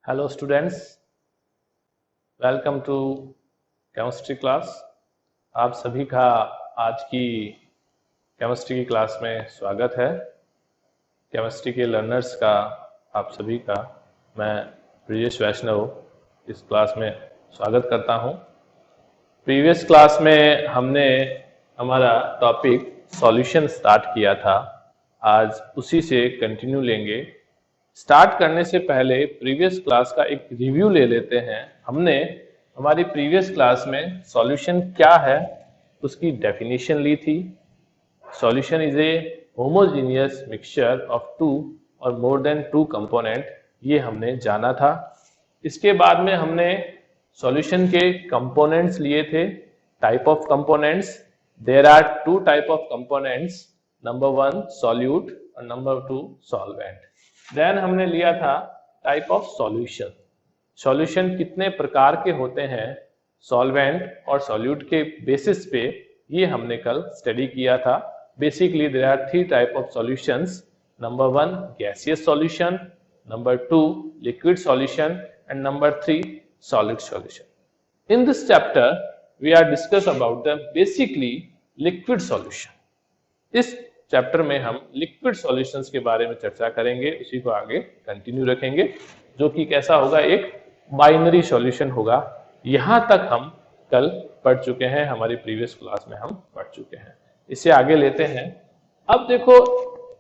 Hello students, welcome to chemistry class. आप सभी का आज की केमिस्ट्री की क्लास में स्वागत है। केमिस्ट्री के लर्नर्स का आप सभी का मैं ब्रिजेश वैष्णव इस क्लास में स्वागत करता हूं। प्रीवियस क्लास में हमने हमारा टॉपिक सॉल्यूशन स्टार्ट किया था। आज उसी से कंटिन्यू लेंगे। स्टार्ट करने से पहले प्रीवियस क्लास का एक रिव्यू ले लेते हैं। हमने हमारी प्रीवियस क्लास में सॉल्यूशन क्या है उसकी डेफिनेशन ली थी। Solution is a homogeneous mixture of two or more then to component, ये हमने जाना था। इसके बाद में हमने सॉल्यूशन के कंपोनेंट्स लिए थे। Type of components, there are two type of components, number one solute और नंबर टू सॉल्वेंट। देन हमने लिया था टाइप ऑफ सॉल्यूशन। सॉल्यूशन कितने प्रकार के होते हैं, सॉल्वेंट और सॉल्यूट के बेसिस पे, ये हमने कल स्टडी किया था। Basically there are three type of solutions, number one gaseous solution, number two liquid solution and number 3 solid solution. In this chapter we are discuss about the basically liquid solution. इस chapter में हम liquid solutions के बारे में चर्चा करेंगे, उसी को आगे कंटिन्यू रखेंगे, जो कि कैसा होगा, एक बाइनरी सॉल्यूशन होगा। यहां तक हम कल पढ़ चुके हैं, हमारी प्रीवियस क्लास में हम पढ़ चुके हैं। इसे आगे लेते हैं। अब देखो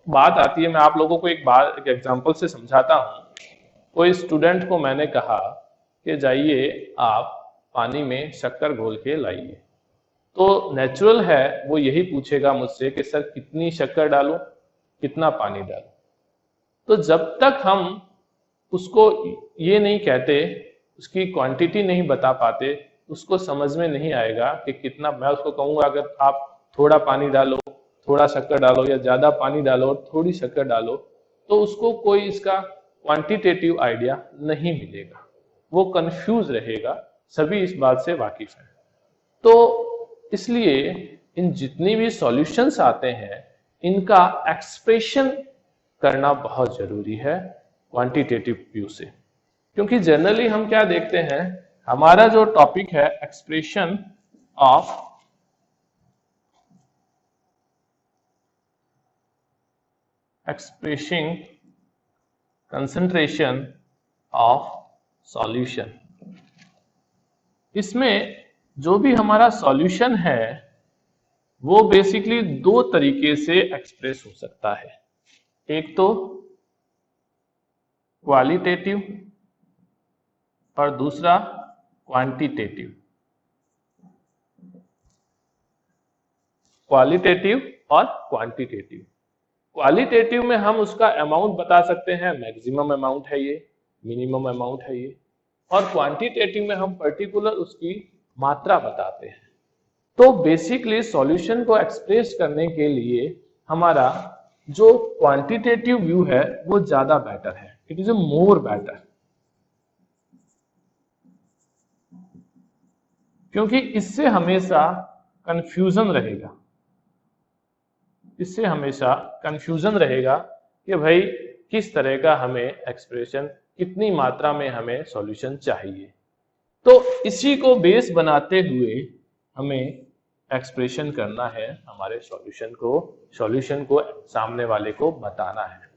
बात आती है, मैं आप लोगों को एक एग्जांपल से समझाता हूं। कोई स्टूडेंट को मैंने कहा कि जाइए आप पानी में शक्कर घोल के लाइए, तो नेचुरल है वो यही पूछेगा मुझसे कि सर कितनी शक्कर डालूं, कितना पानी डालूं। तो जब तक हम उसको ये नहीं कहते, उसकी क्वांटिटी नहीं बता पाते, उसको समझ में नहीं आएगा कि कितना। मैं उसको कहूंगा अगर आप थोड़ा पानी डालो, थोड़ा शक्कर डालो, या ज्यादा पानी डालो और थोड़ी शक्कर डालो, तो उसको कोई इसका क्वांटिटेटिव आइडिया नहीं मिलेगा, वो कंफ्यूज रहेगा। सभी इस बात से वाकिफ हैं। तो इसलिए इन जितनी भी सॉल्यूशंस आते हैं, इनका एक्सप्रेशन करना बहुत जरूरी है क्वांटिटेटिव व्यू से। क्योंकि जनरली हम क्या देखते हैं, हमारा जो टॉपिक है expression of expressing concentration of solution, इसमें जो भी हमारा सॉल्यूशन है वो बेसिकली दो तरीके से एक्सप्रेस हो सकता है। एक तो क्वालिटेटिव और दूसरा क्वांटिटेटिव। क्वालिटेटिव और क्वांटिटेटिव। क्वालिटेटिव में हम उसका अमाउंट बता सकते हैं, मैक्सिमम अमाउंट है ये, मिनिमम अमाउंट है ये। और क्वांटिटेटिव में हम पर्टिकुलर उसकी मात्रा बताते हैं। तो बेसिकली सॉल्यूशन को एक्सप्रेस करने के लिए हमारा जो क्वांटिटेटिव व्यू है वो ज्यादा बेटर है, it is a more better. क्योंकि इससे हमेशा कंफ्यूजन रहेगा, इससे हमेशा कंफ्यूजन रहेगा कि भाई किस तरह का हमें एक्सप्रेशन, कितनी मात्रा में हमें सॉल्यूशन चाहिए। तो इसी को बेस बनाते हुए हमें एक्सप्रेशन करना है, हमारे सॉल्यूशन को सामने वाले को बताना है।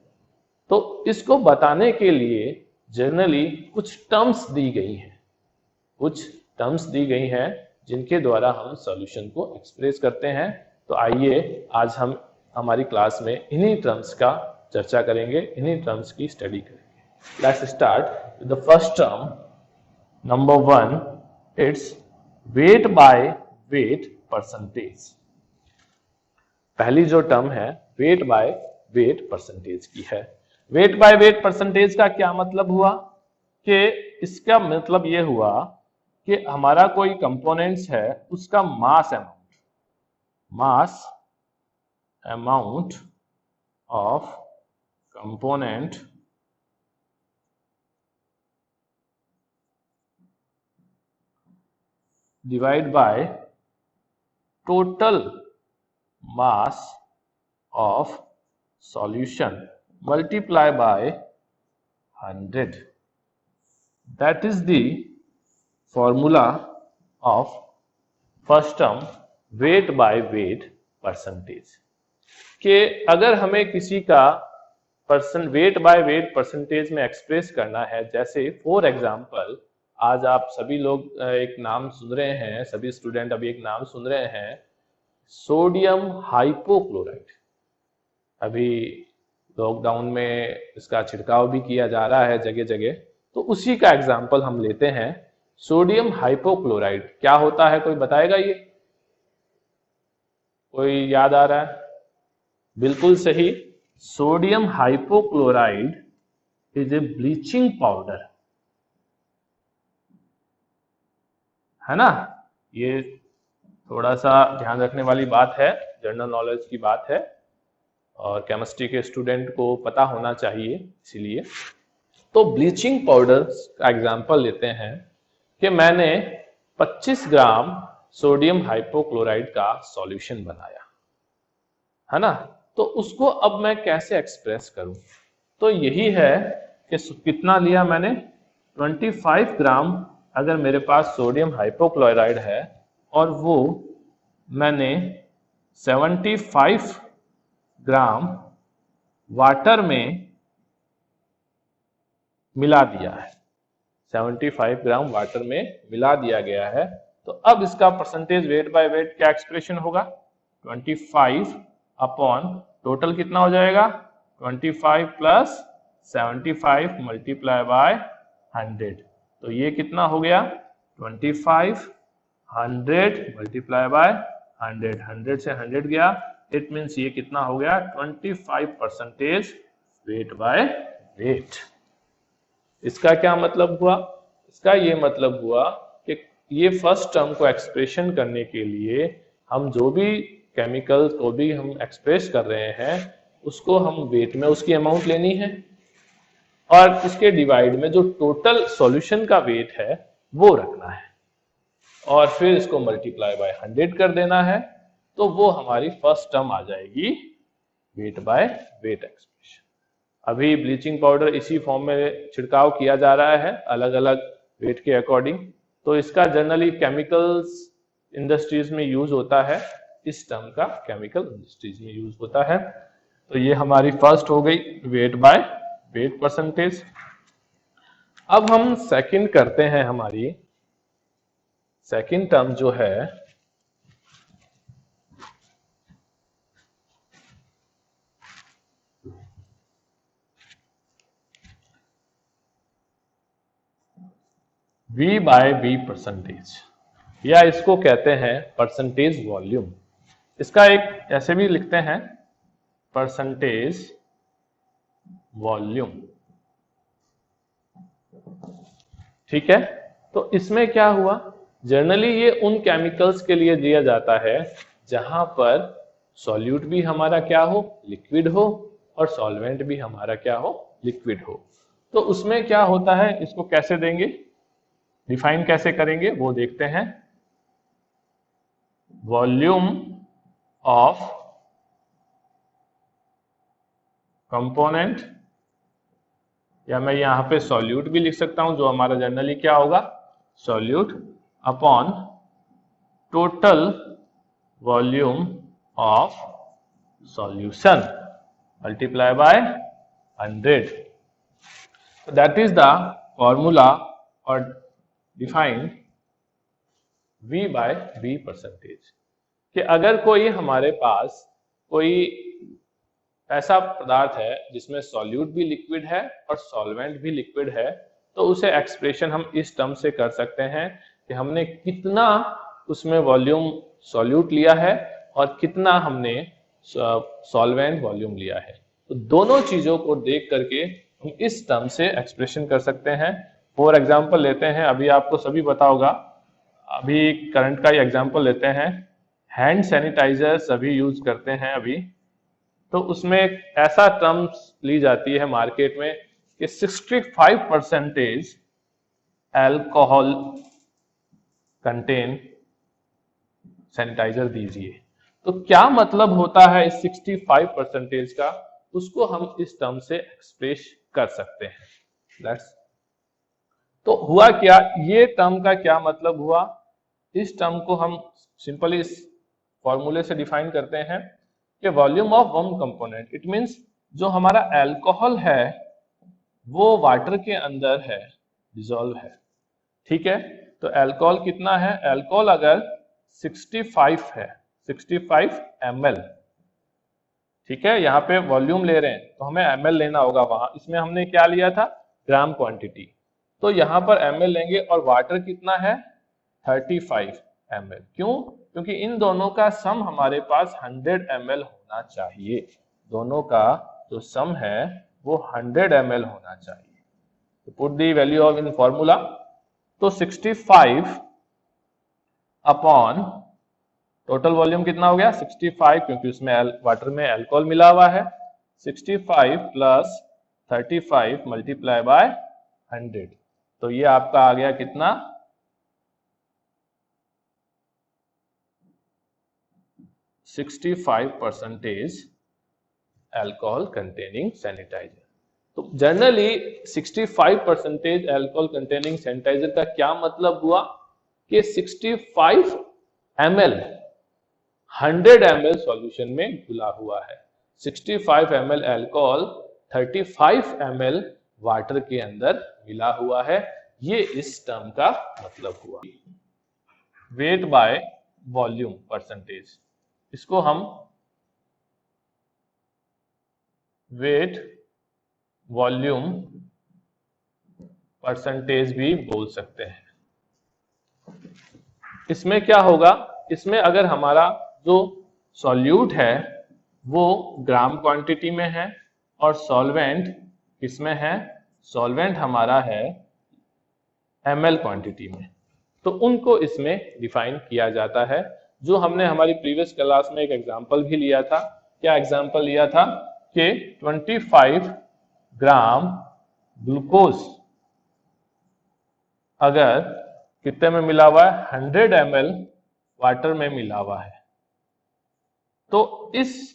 तो इसको बताने के लिए जनरली कुछ टर्म्स दी गई हैं, कुछ टर्म्स दी गई हैं जिनके द्वारा हम सॉल्यूशन को एक्सप्रेस करते हैं। तो आइए आज हम हमारी क्लास में इन्हीं टर्म्स का चर्चा करेंगे, इन्हीं टर्म्स की स्टडी करेंगे। Let's start with the first term, number one, its weight by weight percentage. पहली जो टर्म है वेट बाय वेट परसेंटेज की है। वेट बाय वेट परसेंटेज का क्या मतलब हुआ, कि इसका मतलब ये हुआ कि हमारा कोई कंपोनेंट्स है, उसका mass amount of component divide by total mass of solution multiply by 100। That is the formula of first term weight by weight percentage. कि अगर हमें किसी का वेट बाय वेट परसेंटेज में एक्सप्रेस करना है, जैसे फॉर एग्जांपल आज आप सभी लोग एक नाम सुन रहे हैं, सभी स्टूडेंट अभी एक नाम सुन रहे हैं, सोडियम हाइपोक्लोराइड। अभी लॉकडाउन में इसका छिड़काव भी किया जा रहा है जगह जगह, तो उसी का एग्जांपल हम लेते हैं। सोडियम हाइपोक्लोराइड क्या होता है, कोई बताएगा? ये कोई याद आ रहा है? बिल्कुल सही, sodium hypochlorite is a bleaching powder, है ना। ये थोड़ा सा ध्यान रखने वाली बात है, जनरल नॉलेज की बात है और केमिस्ट्री के स्टूडेंट को पता होना चाहिए। इसीलिए तो ब्लीचिंग पाउडर का एग्जांपल लेते हैं कि मैंने 25 ग्राम सोडियम हाइपोक्लोराइड का सॉल्यूशन बनाया, है ना। तो उसको अब मैं कैसे एक्सप्रेस करूं? तो यही है कि कितना लिया मैंने, 25 ग्राम अगर मेरे पास सोडियम हाइपोक्लोराइड है और वो मैंने 75 ग्राम वाटर में मिला दिया है, 75 ग्राम वाटर में मिला दिया गया है। तो अब इसका परसेंटेज वेट बाय वेट क्या एक्सप्रेशन होगा, 25 अपॉन टोटल कितना हो जाएगा, 25 प्लस 75 मल्टीप्लाई बाय 100। तो ये कितना हो गया, 25 100 मल्टीप्लाई बाय 100, 100 से 100 गया, इट मीन्स ये कितना हो गया, 25% वेट बाय वेट। इसका क्या मतलब हुआ? इसका ये मतलब हुआ कि ये फर्स्ट टर्म को एक्सप्रेशन करने के लिए हम जो भी केमिकल को भी हम एक्सप्रेस कर रहे हैं उसको हम वेट में उसकी अमाउंट लेनी है और इसके डिवाइड में जो टोटल सॉल्यूशन का वेट है वो रखना है और फिर इसको मल्टीप्लाई बाय 100 कर देना है। तो वो हमारी फर्स्ट टर्म आ जाएगी वेट बाय वेट एक्सप्रेशन। अभी ब्लीचिंग पाउडर इसी फॉर्म में छिड़काव किया जा रहा है अलग अलग वेट के अकॉर्डिंग। तो इसका जनरली केमिकल्स इंडस्ट्रीज में यूज होता है, इस टर्म का केमिकल इंडस्ट्रीज में यूज होता है। तो ये हमारी फर्स्ट हो गई वेट बाय वेट परसेंटेज। अब हम सेकंड करते हैं, हमारी सेकंड टर्म जो है V बाय V परसेंटेज, या इसको कहते हैं परसेंटेज वॉल्यूम। इसका एक ऐसे भी लिखते हैं परसेंटेज वॉल्यूम, ठीक है। तो इसमें क्या हुआ, जनरली ये उन केमिकल्स के लिए दिया जाता है जहां पर सॉल्यूट भी हमारा क्या हो, लिक्विड हो, और सॉल्वेंट भी हमारा क्या हो, लिक्विड हो। तो उसमें क्या होता है, इसको कैसे देंगे, डिफाइन कैसे करेंगे वो देखते हैं। वॉल्यूम ऑफ कंपोनेंट, या मैं यहां पे सॉल्यूट भी लिख सकता हूं, जो हमारा जनरली क्या होगा, solute upon total volume of solution multiply by 100। That is the formula और define V by V percentage. कि अगर कोई हमारे पास कोई ऐसा पदार्थ है जिसमें सॉल्यूट भी लिक्विड है और सॉल्वेंट भी लिक्विड है, तो उसे एक्सप्रेशन हम इस टर्म से कर सकते हैं कि हमने कितना उसमें वॉल्यूम सॉल्यूट लिया है और कितना हमने सॉल्वेंट वॉल्यूम लिया है। तो दोनों चीजों को देख करके हम इस टर्म से एक्सप्रेशन कर सकते हैं। फॉर एग्जांपल लेते हैं, अभी आपको सभी पता होगा, अभी करंट का ही एग्जांपल लेते हैं, हैंड सैनिटाइजर सभी यूज करते हैं अभी। तो उसमें ऐसा टर्म्स ली जाती है मार्केट में कि 65% अल्कोहल कंटेन सैनिटाइजर दीजिए। तो क्या मतलब होता है इस 65% का, उसको हम इस टर्म से एक्सप्रेस कर सकते हैं। तो हुआ क्या, ये टर्म का क्या मतलब हुआ, इस टर्म को हम सिंपली इस फॉर्मूले से डिफाइन करते हैं कि volume of one component, it means जो हमारा अल्कोहल है वो वाटर के अंदर है, डिसॉल्व है, ठीक है। तो अल्कोहल कितना है, अल्कोहल अगर 65 है, 65 ml, ठीक है, यहाँ पे वॉल्यूम ले रहे हैं तो हमें ml लेना होगा, वहां इसमें हमने क्या लिया था, ग्राम क्वांटिटी, तो यहाँ पर ml लेंगे। और वाटर कितना है, 35 ml। क्यों, क्योंकि इन दोनों का सम हमारे पास 100 ml होना चाहिए, दोनों का जो सम है वो 100 ml होना चाहिए। तो put the value of in formula, तो 65 अपॉन टोटल वॉल्यूम कितना हो गया 65, क्योंकि उसमें वाटर में अल्कोहल मिला हुआ है, 65 प्लस 35 मल्टीप्लाई बाय 100, तो ये आपका आ गया कितना, 65% अल्कोहल कंटेनिंग सैनिटाइजर। तो जनरली 65% अल्कोहल कंटेनिंग सैनिटाइजर का क्या मतलब हुआ कि 65 ml 100 ml सॉल्यूशन में घुला हुआ है, 65 ml अल्कोहल 35 ml वाटर के अंदर मिला हुआ है, ये इस टर्म का मतलब हुआ। वेट बाय वॉल्यूम परसेंटेज, इसको हम वेट वॉल्यूम परसेंटेज भी बोल सकते हैं। इसमें क्या होगा, इसमें अगर हमारा जो सॉल्यूट है वो ग्राम क्वांटिटी में है और सॉल्वेंट किसमें है, सॉल्वेंट हमारा है ml क्वांटिटी में, तो उनको इसमें डिफाइन किया जाता है। जो हमने हमारी प्रीवियस क्लास में एक एग्जांपल भी लिया था, क्या एग्जांपल लिया था कि 25 ग्राम ग्लूकोज अगर कितने में मिला हुआ है, 100 ml वाटर में मिला हुआ है, तो इस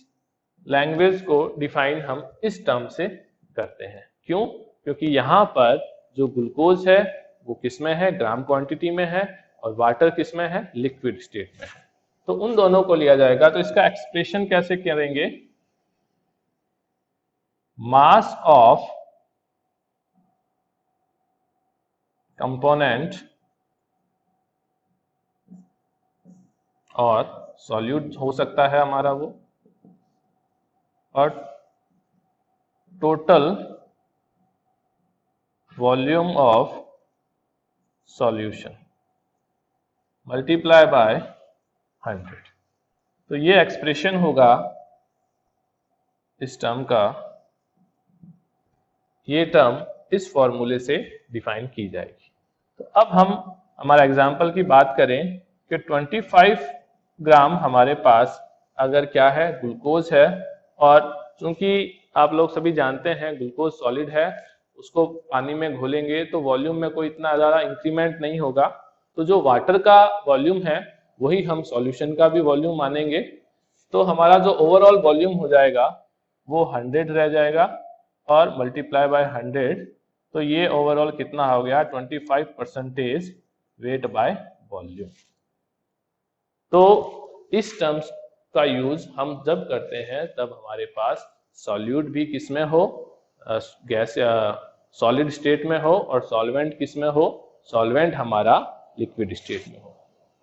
लैंग्वेज को डिफाइन हम इस टर्म से करते हैं। क्यों, क्योंकि यहाँ पर जो ग्लूकोज है वो किसमें है, ग्राम क्वांटिटी में है, और वाटर किसमें है, लिक्विड स्टेट में है, तो उन दोनों को लिया जाएगा। तो इसका एक्सप्रेशन कैसे करेंगे, मास ऑफ कंपोनेंट और सॉल्यूट हो सकता है हमारा वो, और total volume of solution multiply by 100, तो ये एक्सप्रेशन होगा इस टर्म का, ये टर्म इस फॉर्मूले से डिफाइन की जाएगी। तो अब हम हमारा एग्जांपल की बात करें कि 25 ग्राम हमारे पास अगर क्या है, ग्लूकोज है, और चूंकि आप लोग सभी जानते हैं ग्लूकोज सॉलिड है, उसको पानी में घोलेंगे तो वॉल्यूम में कोई इतना ज़्यादा इंक्रीमेंट नहीं होगा, तो जो वाटर का वॉल्यूम है वही हम सॉल्यूशन का भी वॉल्यूम मानेंगे, तो हमारा जो ओवरऑल वॉल्यूम हो जाएगा वो 100 रह जाएगा और मल्टीप्लाई बाय 100, तो ये ओवरऑल कितना हो गया, 25% वेट बाय वॉल्यूम। तो इस टर्म्स का यूज हम जब करते हैं तब हमारे पास सॉल्यूट भी किसमें हो, गैस सॉलिड स्टेट में हो, और सॉल्वेंट किसमें हो, सॉल्वेंट हमारा लिक्विड स्टेट में हो।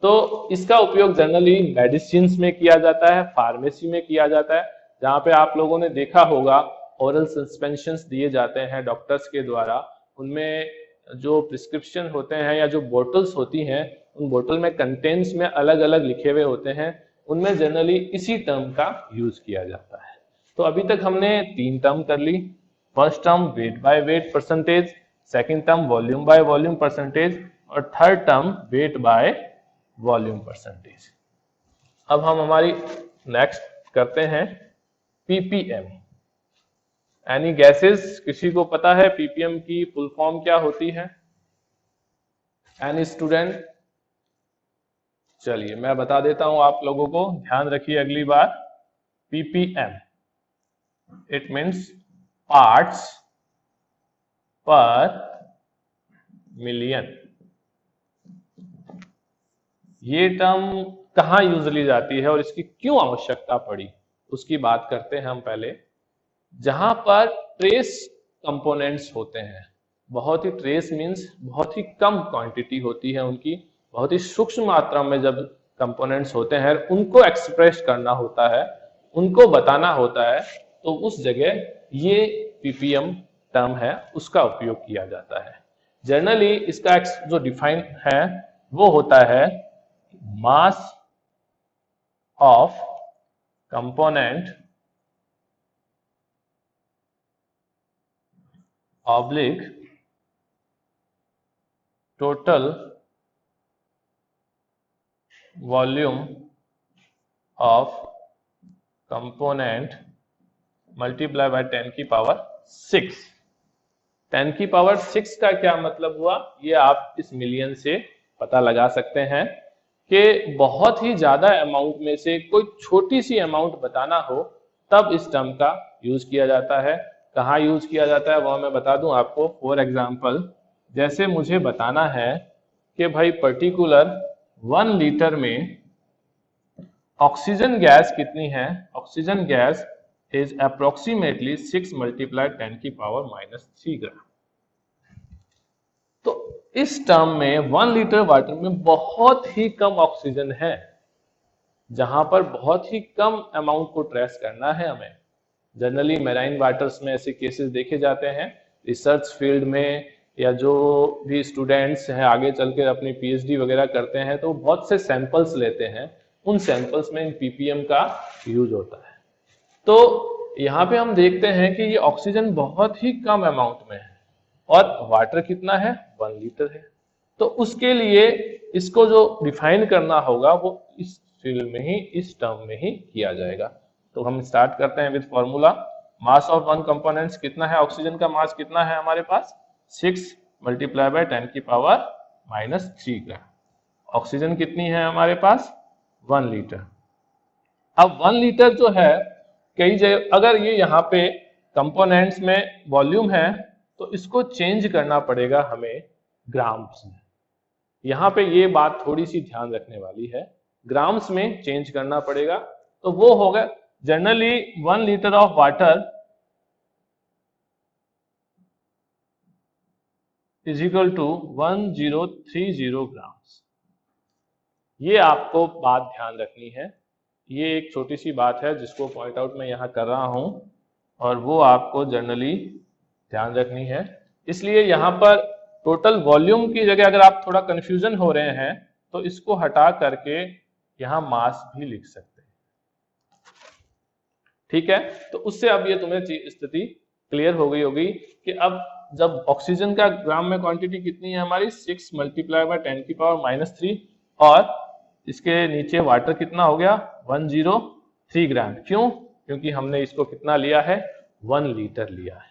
तो इसका उपयोग जनरली मेडिसिन में किया जाता है, फार्मेसी में किया जाता है, जहाँ पे आप लोगों ने देखा होगा ओरल सस्पेंशंस दिए जाते हैं डॉक्टर्स के द्वारा, उनमें जो प्रिस्क्रिप्शन होते हैं या जो बोतल्स होती हैं, उन बोतल में कंटेंट्स में अलग अलग लिखे हुए होते हैं, उनमें जनरली इसी टर्म का यूज किया जाता है। तो अभी तक हमने 3 टर्म कर ली, first term weight by weight percentage, second term volume by volume percentage, और third term weight by volume percentage. अब हम हमारी नेक्स्ट करते हैं पीपीएम। एनी गैसेस, किसी को पता है पीपीएम की फुल फॉर्म क्या होती है, एनी स्टूडेंट? चलिए मैं बता देता हूं आप लोगों को, ध्यान रखिए अगली बार। पीपीएम इट मीन्स पार्ट्स पर मिलियन। ये टर्म कहाँ यूजली जाती है और इसकी क्यों आवश्यकता पड़ी, उसकी बात करते हैं हम पहले। जहां पर ट्रेस कंपोनेंट्स होते हैं, बहुत ही ट्रेस मीन्स बहुत ही कम क्वांटिटी होती है उनकी, बहुत ही सूक्ष्म मात्रा में जब कंपोनेंट्स होते हैं, उनको एक्सप्रेस करना होता है, उनको बताना होता है, तो उस जगह ये पीपीएम टर्म है उसका उपयोग किया जाता है। जनरली इसका जो डिफाइन है वो होता है mass of component oblique total volume of component multiply by 10 की पावर 6। 10 की पावर 6 का क्या मतलब हुआ, ये आप इस मिलियन से पता लगा सकते हैं कि बहुत ही ज्यादा अमाउंट में से कोई छोटी सी अमाउंट बताना हो तब इस टर्म का यूज किया जाता है। कहाँ यूज किया जाता है वह मैं बता दूं आपको। फॉर एग्जांपल, जैसे मुझे बताना है कि भाई पर्टिकुलर 1 लीटर में ऑक्सीजन गैस कितनी है, oxygen gas is approximately 6 multiply 10 की पावर -3 ग्राम। तो इस टर्म में 1 लीटर वाटर में बहुत ही कम ऑक्सीजन है, जहां पर बहुत ही कम अमाउंट को ट्रेस करना है हमें। जनरली मैराइन वाटर्स में ऐसे केसेस देखे जाते हैं, रिसर्च फील्ड में या जो भी स्टूडेंट्स हैं आगे चलकर अपनी पीएचडी वगैरह करते हैं तो बहुत से सैंपल्स लेते हैं, उन सैंपल्स में इन पीपीएम का यूज होता है। तो यहाँ पे हम देखते हैं कि ये ऑक्सीजन बहुत ही कम अमाउंट में है और वाटर कितना है, 1 लीटर है। तो उसके लिए इसको जो डिफाइन करना होगा वो इस फील्ड में ही, इस टर्म में ही किया जाएगा। तो हम स्टार्ट करते हैं with formula. Mass of 1 components कितना है, ऑक्सीजन का मास कितना है हमारे पास, 6 मल्टीप्लाई बाय 10 की पावर -3 ग्राम। ऑक्सीजन कितनी है हमारे पास, 1 लीटर। अब 1 लीटर जो है, कई जगह अगर ये यहाँ पे कंपोनेंट्स में वॉल्यूम है तो इसको चेंज करना पड़ेगा हमें ग्राम्स में। यहाँ पे ये बात थोड़ी सी ध्यान रखने वाली है, ग्राम्स में चेंज करना पड़ेगा। तो वो होगा generally 1 litre of water is equal to 1030 grams. ये आपको बात ध्यान रखनी है, ये एक छोटी सी बात है जिसको पॉइंट आउट मैं यहाँ कर रहा हूं और वो आपको जनरली ध्यान रखनी है। इसलिए यहाँ पर टोटल वॉल्यूम की जगह अगर आप थोड़ा कंफ्यूजन हो रहे हैं तो इसको हटा करके यहाँ मास भी लिख सकते हैं, ठीक है। तो उससे अब ये तुम्हें स्थिति क्लियर हो गई होगी कि अब जब ऑक्सीजन का ग्राम में क्वांटिटी कितनी है हमारी, 6 मल्टीप्लाई बाय 10 की पावर -3 और इसके नीचे वाटर कितना हो गया, 103 ग्राम। क्यों, क्योंकि हमने इसको कितना लिया है, 1 लीटर लिया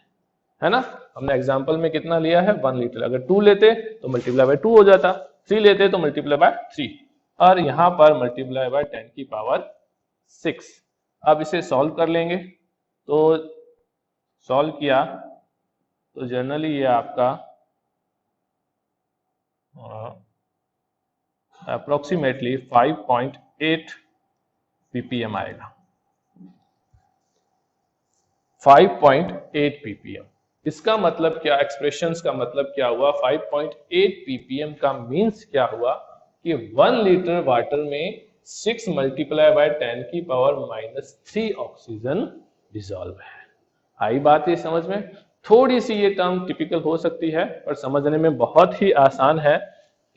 है ना। हमने एग्जांपल में कितना लिया है, 1 लीटर। अगर 2 लेते तो मल्टीप्लाई बाय 2 हो जाता, 3 लेते तो मल्टीप्लाई बाय 3 और यहाँ पर मल्टीप्लाई बाय 10 की पावर 6। अब इसे सॉल्व कर लेंगे, तो सॉल्व किया तो जनरली ये आपका अप्रोक्सीमेटली 5.8 पीपीएम आएगा, 5.8 पीपीएम। इसका मतलब क्या, एक्सप्रेशंस का मतलब क्या हुआ, 5.8 पीपीएम का मीन्स क्या हुआ कि 1 लीटर वाटर में 6 मल्टीप्लाई बाय 10 की पावर -3 ऑक्सीजन डिसॉल्व है। आई बात ये समझ में। थोड़ी सी ये टर्म टिपिकल हो सकती है पर समझने में बहुत ही आसान है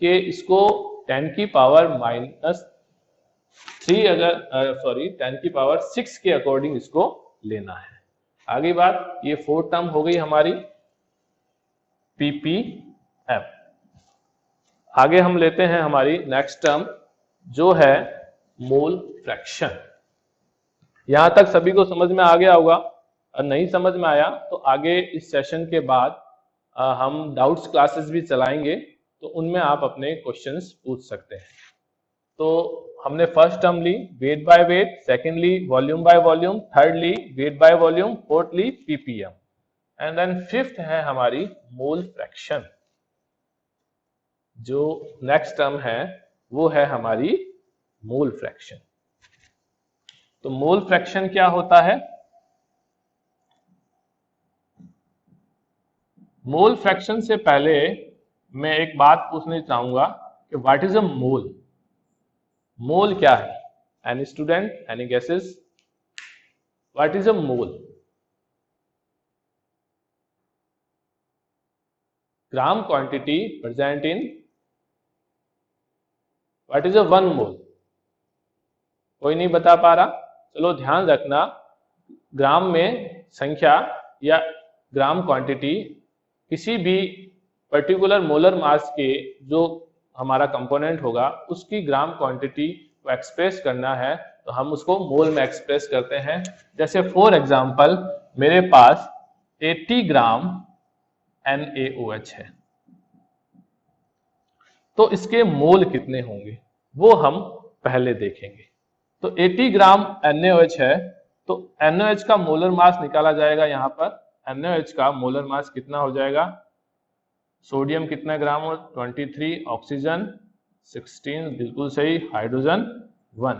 कि इसको 10 की पावर -3 10 की पावर 6 के अकॉर्डिंग इसको लेना है। आगे बात, ये 4 टर्म हो गई हमारी पीपीएम। आगे हम लेते हैं हमारी नेक्स्ट टर्म जो है मोल फ्रैक्शन। यहां तक सभी को समझ में आ गया होगा, और नहीं समझ में आया तो आगे इस सेशन के बाद हम डाउट्स क्लासेस भी चलाएंगे, तो उनमें आप अपने क्वेश्चंस पूछ सकते हैं। तो हमने फर्स्ट टर्म ली weight by weight, secondly volume by volume, thirdly weight by volume, fourthly PPM, and then fifth है हमारी मोल फ्रैक्शन। जो नेक्स्ट टर्म है वो है हमारी मोल फ्रैक्शन। तो मोल फ्रैक्शन क्या होता है? मोल फ्रैक्शन से पहले मैं एक बात पूछना चाहूंगा कि व्हाट इज अ मोल? मोल क्या है? Any student, any guesses? What is a mole? Gram quantity present in what is a one mole? कोई नहीं बता पा रहा? चलो ध्यान रखना, ग्राम में संख्या या ग्राम क्वांटिटी किसी भी पर्टिकुलर मोलर मास के जो हमारा कंपोनेंट होगा उसकी ग्राम क्वांटिटी को एक्सप्रेस करना है तो हम उसको मोल में एक्सप्रेस करते हैं। जैसे फॉर एग्जांपल मेरे पास 80 ग्राम NaOH है, तो इसके मोल कितने होंगे वो हम पहले देखेंगे। तो 80 ग्राम NaOH है, तो NaOH का मोलर मास निकाला जाएगा। यहाँ पर NaOH का मोलर मास कितना हो जाएगा? सोडियम कितना ग्राम हो? 23, ऑक्सीजन 16, बिल्कुल सही, हाइड्रोजन 1।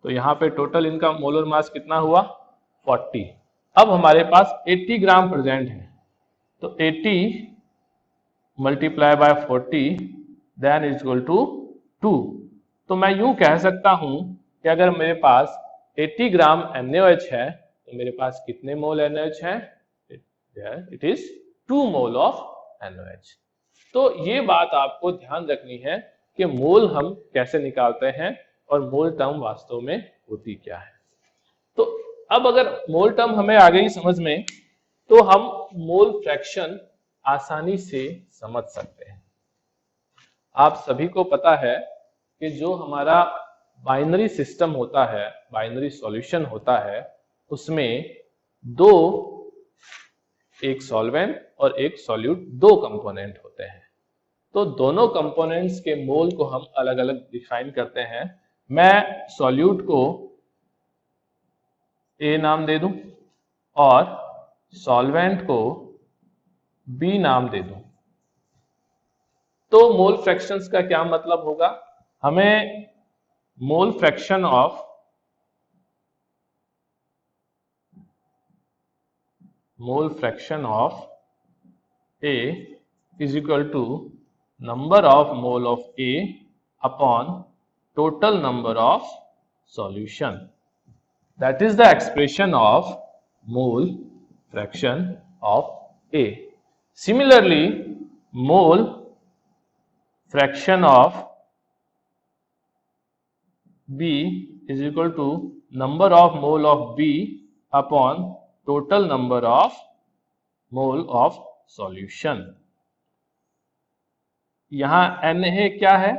तो यहाँ पे टोटल इनका मोलर मास कितना हुआ? 40। अब हमारे पास 80 ग्राम प्रेजेंट है, तो 80 multiply by 40 then is equal to 2। तो मैं यूं कह सकता हूं कि अगर मेरे पास 80 ग्राम NaOH है तो मेरे पास कितने मोल NaOH है? It is 2 mole of NaOH। तो ये बात आपको ध्यान रखनी है कि मोल हम कैसे निकालते हैं और मोल टर्म वास्तव में होती क्या है। तो अब अगर मोल टर्म हमें आ गई समझ में तो हम मोल फ्रैक्शन आसानी से समझ सकते हैं। आप सभी को पता है कि जो हमारा बाइनरी सिस्टम होता है, बाइनरी सॉल्यूशन होता है, उसमें दो, एक सॉल्वेंट और एक सॉल्यूट, दो कंपोनेंट होते हैं। तो दोनों कंपोनेंट्स के मोल को हम अलग अलग डिफाइन करते हैं। मैं सॉल्यूट को A नाम दे दूं और सॉल्वेंट को B नाम दे दूं, तो मोल फ्रैक्शंस का क्या मतलब होगा? हमें mole fraction of A is equal to number of mole of A upon total number of solution. That is the expression of mole fraction of A. Similarly, mole fraction of B is equal to number of mole of B upon total number of mole of solution. यहाँ Na क्या है?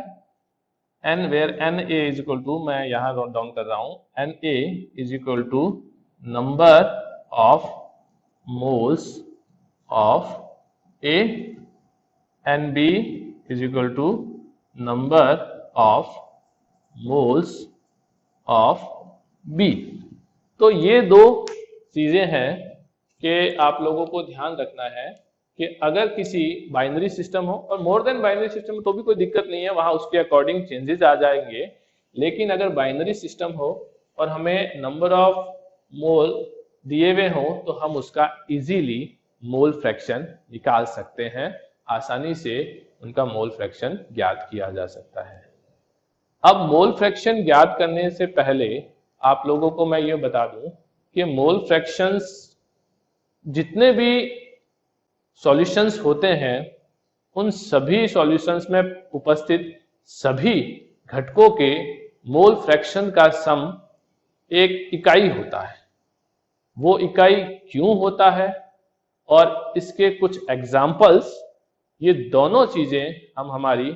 N where Na is equal to, मैं यहाँ note down कर रहा हूँ, Na is equal to number of moles of A, Nb is equal to number of moles of B। तो ये दो चीजें हैं कि आप लोगों को ध्यान रखना है कि अगर किसी बाइनरी सिस्टम हो, और मोर देन बाइनरी सिस्टम तो भी कोई दिक्कत नहीं है, वहां उसके अकॉर्डिंग चेंजेस आ जाएंगे, लेकिन अगर बाइनरी सिस्टम हो और हमें नंबर ऑफ मोल दिए हुए हो तो हम उसका इजीली मोल फ्रैक्शन निकाल सकते हैं, आसानी से उनका मोल फ्रैक्शन ज्ञात किया जा सकता है। अब मोल फ्रैक्शन ज्ञात करने से पहले आप लोगों को मैं ये बता दूं कि मोल फ्रैक्शंस जितने भी सॉल्यूशंस होते हैं उन सभी सॉल्यूशंस में उपस्थित सभी घटकों के मोल फ्रैक्शन का सम एक इकाई होता है। वो इकाई क्यों होता है और इसके कुछ एग्जाम्पल्स, ये दोनों चीजें हम हमारी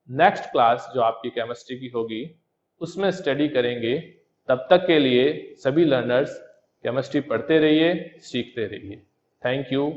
नेक्स्ट क्लास जो आपकी केमिस्ट्री की होगी उसमें स्टडी करेंगे। तब तक के लिए सभी लर्नर्स केमिस्ट्री पढ़ते रहिए, सीखते रहिए। Thank you.